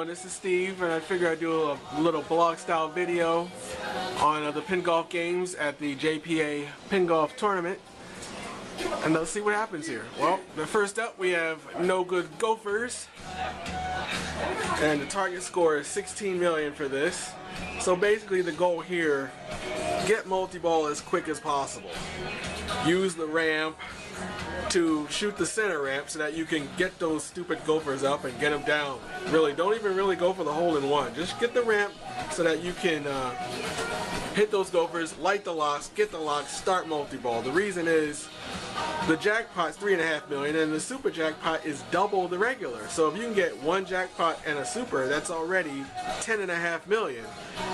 This is Steve, and I figured I'd do a little blog style video on the PinGolf games at the JPA PinGolf tournament, and let's see what happens here. Well, first up we have No Good Gophers, and the target score is 16 million for this. So basically the goal here, get multi-ball as quick as possible. Use the ramp to shoot the center ramp so that you can get those stupid gophers up and get them down. Really, don't even really go for the hole-in-one. Just get the ramp so that you can hit those gophers, light the locks, get the locks, start multi-ball. The reason is the jackpot's 3.5 million and the super jackpot is double the regular. So if you can get one jackpot and a super, that's already 10.5 million.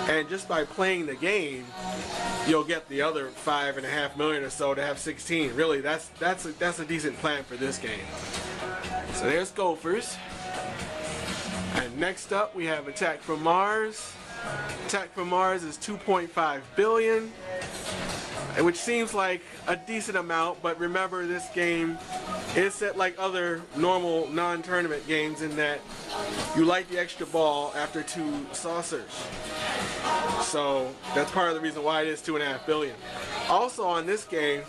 And just by playing the game, you'll get the other 5.5 million or so to have 16. Really, that's a decent plan for this game. So there's Gophers. And next up we have Attack from Mars. Attack from Mars is 2.5 billion, which seems like a decent amount, but remember this game is set like other normal non-tournament games in that you light the extra ball after 2 saucers. So that's part of the reason why it is 2.5 billion. Also on this game,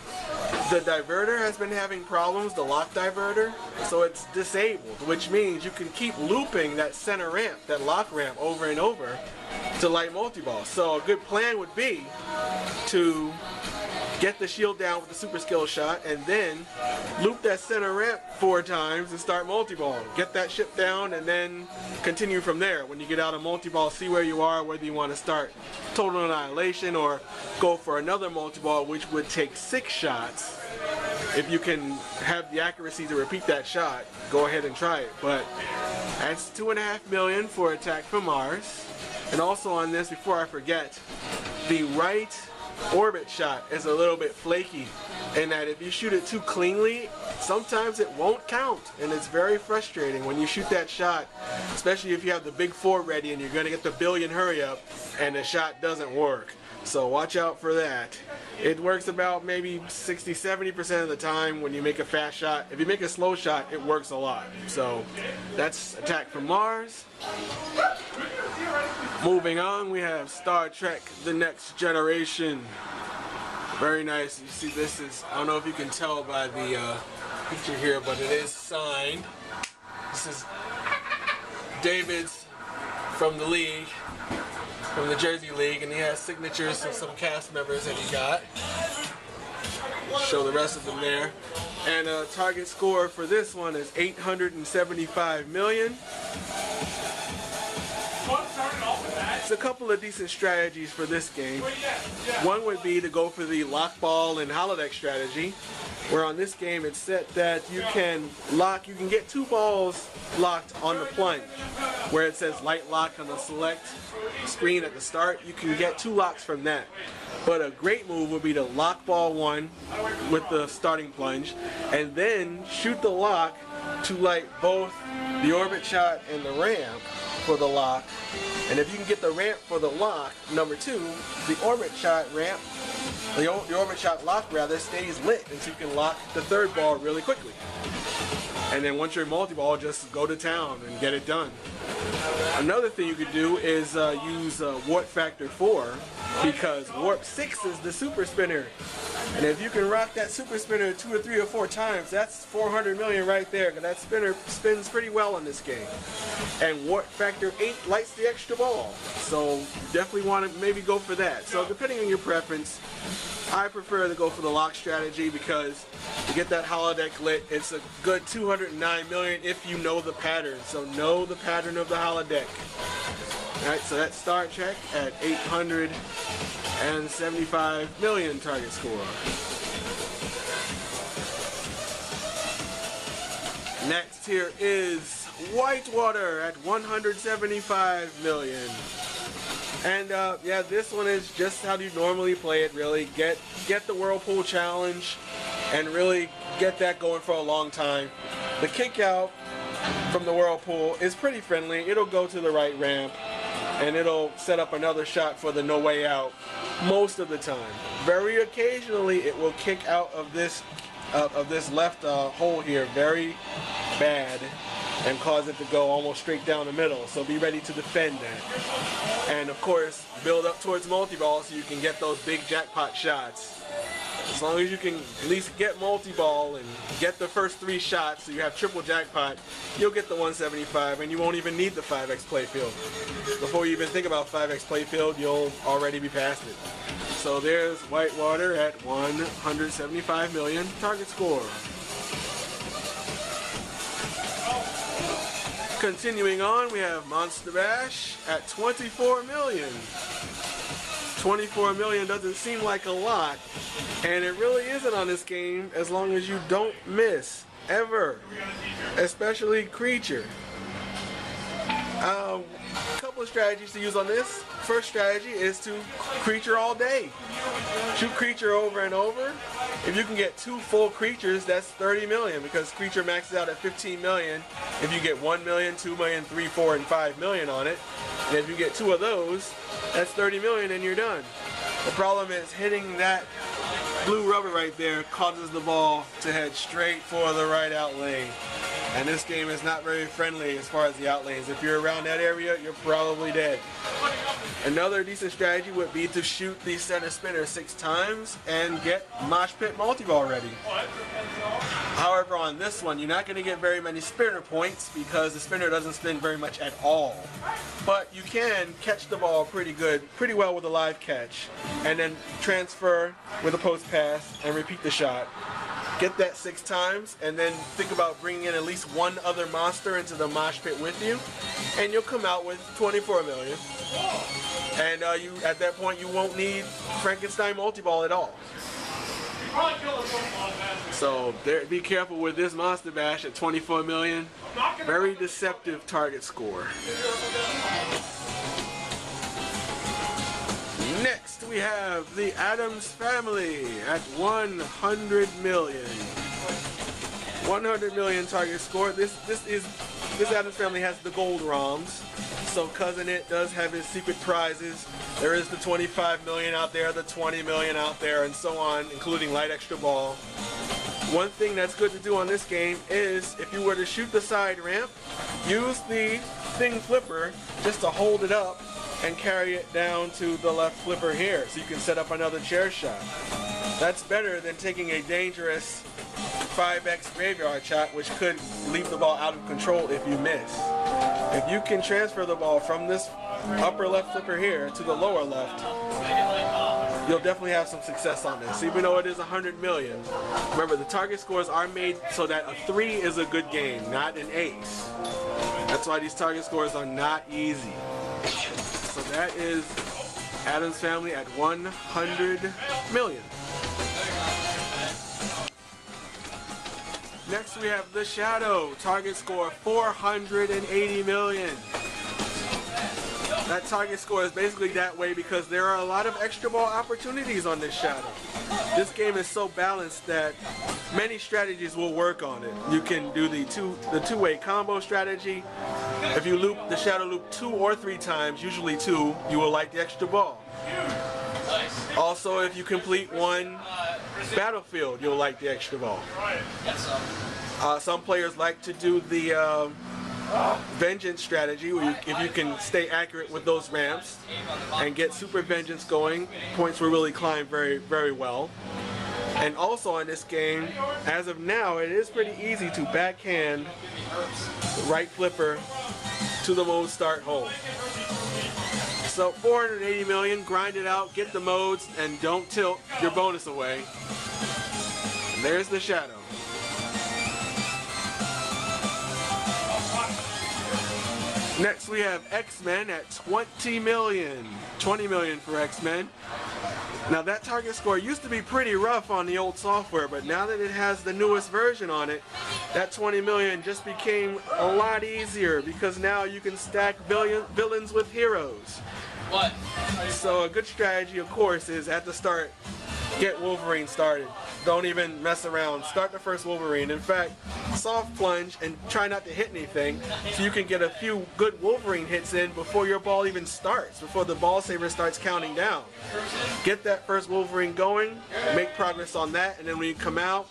the diverter has been having problems, the lock diverter, so it's disabled, which means you can keep looping that center ramp, that lock ramp over and over to light multi-ball. So a good plan would be to get the shield down with the super skill shot and then loop that center ramp 4 times and start multi-ball. Get that ship down and then continue from there. When you get out of multi-ball, see where you are, whether you want to start total annihilation or go for another multi-ball, which would take 6 shots. If you can have the accuracy to repeat that shot, go ahead and try it. But that's 2.5 million for Attack from Mars. And also on this, before I forget, the right orbit shot is a little bit flaky in that if you shoot it too cleanly, sometimes it won't count, and it's very frustrating when you shoot that shot, especially if you have the big 4 ready and you're going to get the billion hurry up and the shot doesn't work. So watch out for that. It works about maybe 60-70% of the time when you make a fast shot. If you make a slow shot, it works a lot. So that's Attack from Mars. Moving on, we have Star Trek The Next Generation. Very nice. You see, this is, I don't know if you can tell by the picture here, but it is signed. This is David's from the league, from the Jersey League, and he has signatures of some cast members that he got. Show the rest of them there. And target score for this one is 875 million. It's a couple of decent strategies for this game. One would be to go for the lock ball and holodeck strategy, where on this game it's set that you can get 2 balls locked on the plunge, where it says light lock on the select screen at the start. You can get 2 locks from that. But a great move would be to lock ball 1 with the starting plunge, and then shoot the lock to light both the orbit shot and the ramp for the lock. And if you can get the ramp for the lock, number 2, the orbit shot ramp, the orbit shot lock rather, stays lit, and so you can lock the 3rd ball really quickly. And then once you're multi-ball, just go to town and get it done. Another thing you could do is use Warp Factor 4, because Warp 6 is the super spinner. And if you can rock that super spinner 2 or 3 or 4 times, that's 400 million right there, because that spinner spins pretty well in this game. And Warp Factor 8 lights the extra ball. So you definitely want to maybe go for that. So depending on your preference, I prefer to go for the lock strategy because to get that holodeck lit, it's a good 209 million if you know the pattern. So know the pattern of the holodeck. Alright, so that's Star Trek at 875 million target score. Next here is Whitewater at 175 million. And yeah, this one is just how you normally play it, really. Get the Whirlpool Challenge and really get that going for a long time. The kick out from the Whirlpool is pretty friendly. It'll go to the right ramp. and it'll set up another shot for the no way out most of the time. Very occasionally it will kick out of this left hole here very bad and cause it to go almost straight down the middle, so be ready to defend that. And of course, build up towards multi-ball so you can get those big jackpot shots. As long as you can at least get multi-ball and get the first 3 shots so you have triple jackpot, you'll get the 175 and you won't even need the 5x playfield. Before you even think about 5x playfield, you'll already be past it. So there's Whitewater at 175 million target score. Continuing on, we have Monster Bash at 24 million. 24 million doesn't seem like a lot, and it really isn't on this game as long as you don't miss, ever, especially Creature. A couple of strategies to use on this. First strategy is to Creature all day. Shoot Creature over and over. If you can get 2 full Creatures, that's 30 million, because Creature maxes out at 15 million. If you get 1 million, 2 million, 3, 4, and 5 million on it, and if you get 2 of those, that's 30 million and you're done. The problem is hitting that blue rubber right there causes the ball to head straight for the right out lane. And this game is not very friendly as far as the out lanes. If you're around that area, you're probably dead. Another decent strategy would be to shoot the center spinner 6 times and get Mosh Pit multi-ball ready. However, on this one, you're not going to get very many spinner points because the spinner doesn't spin very much at all. But you can catch the ball pretty well with a live catch, and then transfer with a post pass and repeat the shot. Get that 6 times, and then think about bringing in at least 1 other monster into the mosh pit with you, and you'll come out with 24 million. And at that point, you won't need Frankenstein multi-ball at all. So be careful with this Monster Bash at 24 million. Very deceptive target score. Next, we have the Addams Family at 100 million. 100 million target score. This Addams Family has the gold ROMs. So Cousin It does have his secret prizes. There is the 25 million out there, the 20 million out there, and so on, including light extra ball. One thing that's good to do on this game is if you were to shoot the side ramp, use the thing flipper just to hold it up and carry it down to the left flipper here so you can set up another chair shot. That's better than taking a dangerous 5x graveyard shot, which could leave the ball out of control if you miss. If you can transfer the ball from this upper left flipper here to the lower left, you'll definitely have some success on this. Even though it is 100 million, remember the target scores are made so that a 3 is a good game, not an ace. That's why these target scores are not easy. So that is Addams Family at 100 million. Next we have The Shadow, target score 480 million. That target score is basically that way because there are a lot of extra ball opportunities on this Shadow. This game is so balanced that many strategies will work on it. You can do the two-way combo strategy. If you loop the Shadow loop 2 or 3 times, usually 2, you will like the extra ball. Also, if you complete 1 battlefield, you'll like the extra ball. Some players like to do the Vengeance strategy, where if you can stay accurate with those ramps and get Super Vengeance going, points will really climb very, very well. And also on this game, as of now, it is pretty easy to backhand the right flipper to the mode start hole. So 480 million, grind it out, get the modes, and don't tilt your bonus away. And there's The Shadow. Next we have X-Men at 20 million. 20 million for X-Men. Now that target score used to be pretty rough on the old software, but now that it has the newest version on it, that 20 million just became a lot easier because now you can stack villains with heroes. What? So a good strategy, of course, is at the start, get Wolverine started. Don't even mess around. Start the first Wolverine. In fact, soft plunge and try not to hit anything so you can get a few good Wolverine hits in before your ball even starts, before the ball saver starts counting down. Get that first Wolverine going, make progress on that, and then when you come out,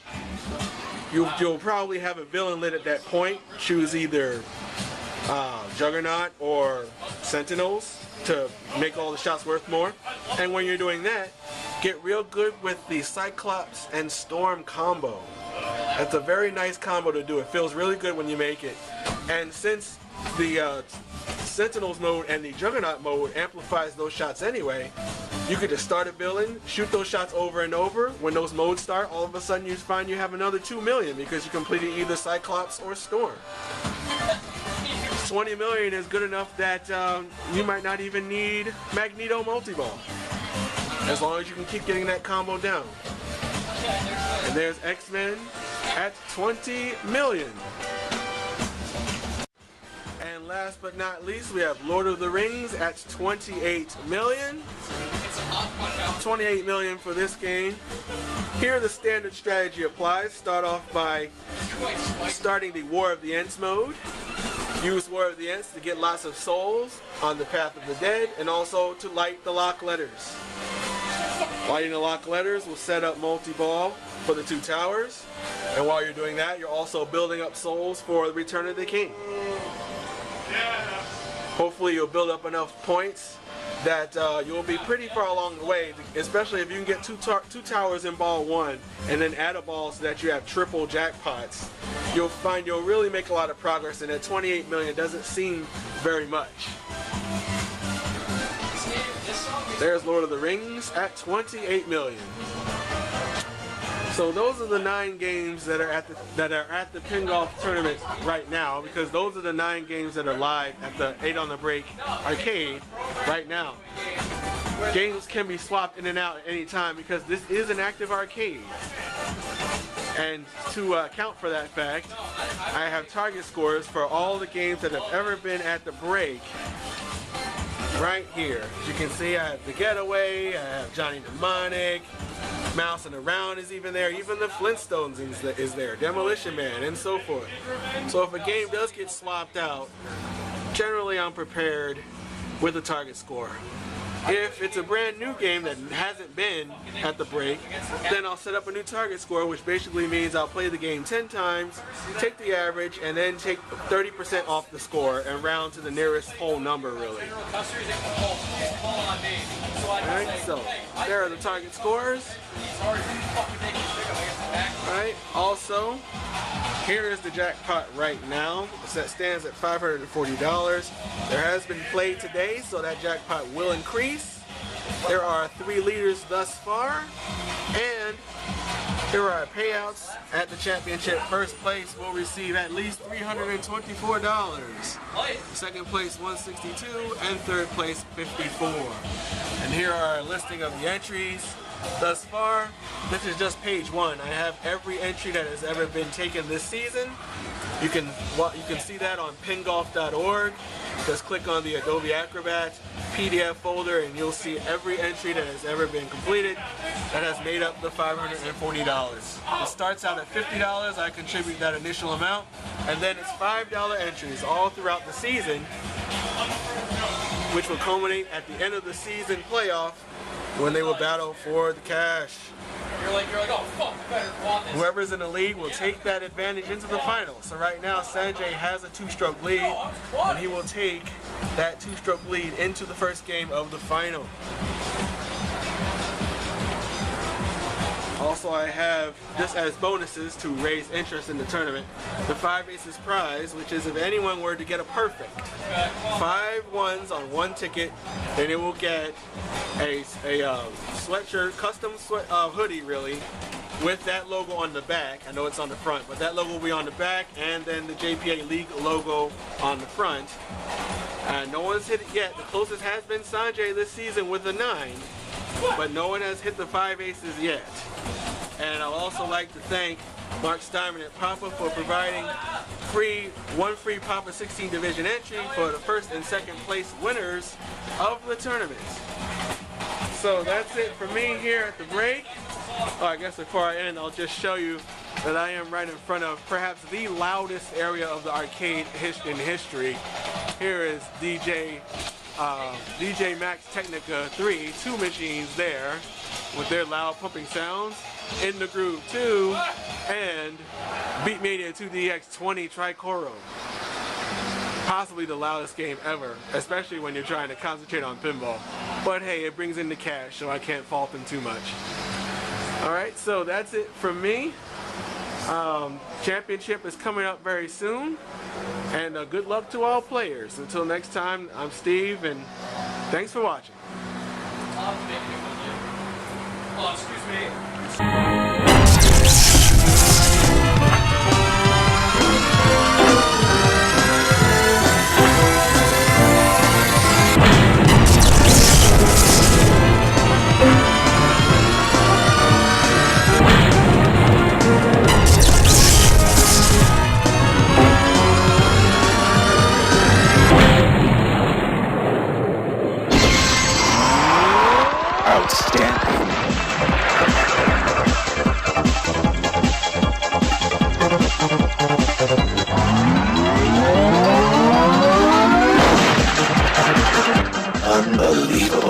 you'll probably have a villain lit at that point. Choose either Juggernaut or Sentinels to make all the shots worth more. And when you're doing that, get real good with the Cyclops and Storm combo. That's a very nice combo to do. It feels really good when you make it. And since the Sentinels mode and the Juggernaut mode amplifies those shots anyway, you could just start a villain, shoot those shots over and over. When those modes start, all of a sudden you find you have another 2 million because you completed either Cyclops or Storm. 20 million is good enough that you might not even need Magneto multi-ball, as long as you can keep getting that combo down. And there's X-Men at 20 million. And last but not least, we have Lord of the Rings at 28 million. 28 million for this game. Here the standard strategy applies. Start off by starting the War of the Ents mode. Use War of the Ents to get lots of souls on the Path of the Dead, and also to light the lock letters. Lighting the lock letters will set up multi-ball for the 2 towers, and while you're doing that, you're also building up souls for the Return of the King. Hopefully you'll build up enough points that you'll be pretty far along the way, especially if you can get two towers in ball 1 and then add a ball so that you have triple jackpots. You'll find you'll really make a lot of progress, and at 28 million doesn't seem very much. There's Lord of the Rings at 28 million. So those are the 9 games that are at the PinGolf tournament right now, because those are the 9 games that are live at the 8 on the Break arcade right now. Games can be swapped in and out at any time because this is an active arcade. And to account for that fact, I have target scores for all the games that have ever been at the break right here. As you can see, I have The Getaway, I have Johnny Mnemonic, Mousing Around is even there, even the Flintstones is there, Demolition Man, and so forth. So if a game does get swapped out, generally I'm prepared with a target score. If it's a brand new game that hasn't been at the break, then I'll set up a new target score, which basically means I'll play the game 10 times, take the average, and then take 30% off the score and round to the nearest whole number, really. Alright, so there are the target scores. Alright, also, here is the jackpot right now. It stands at $540. There has been play today, so that jackpot will increase. There are 3 leaders thus far, and there are payouts at the championship. First place will receive at least $324. Second place $162, and third place $54. And here are a listing of the entries thus far. This is just page 1. I have every entry that has ever been taken this season. You can see that on PinGolf.org. Just click on the Adobe Acrobat PDF folder and you'll see every entry that has ever been completed that has made up the $540. It starts out at $50, I contribute that initial amount, and then it's $5 entries all throughout the season, which will culminate at the end of the season playoff when they will battle for the cash. You're like, oh fuck, I better want this. Whoever's in the lead will take that advantage into the final. So right now, Sanjay has a 2-stroke lead, and he will take that 2-stroke lead into the first game of the final. Also, I have, just as bonuses to raise interest in the tournament, the 5 Aces prize, which is if anyone were to get a perfect 5 ones on 1 ticket, then it will get a sweatshirt, custom hoodie really, with that logo on the back. I know it's on the front, but that logo will be on the back, and then the JPA League logo on the front. No one's hit it yet. The closest has been Sanjay this season with a 9, but no one has hit the 5 Aces yet. And I'd also like to thank Mark Steinman at Papa for providing one free Papa 16 division entry for the first and second place winners of the tournament. So that's it for me here at the break. Oh, I guess before I end, I'll just show you that I am right in front of perhaps the loudest area of the arcade in history. Here is DJ Max Technica 3, two machines there with their loud pumping sounds. In the Groove 2 and Beatmania 2DX 20 Tricoro. Possibly the loudest game ever, especially when you're trying to concentrate on pinball. But hey, it brings in the cash, so I can't fault them too much. Alright, so that's it from me. Championship is coming up very soon. And good luck to all players. Until next time, I'm Steve, and thanks for watching. Oh, excuse me. Outstanding. Unbelievable.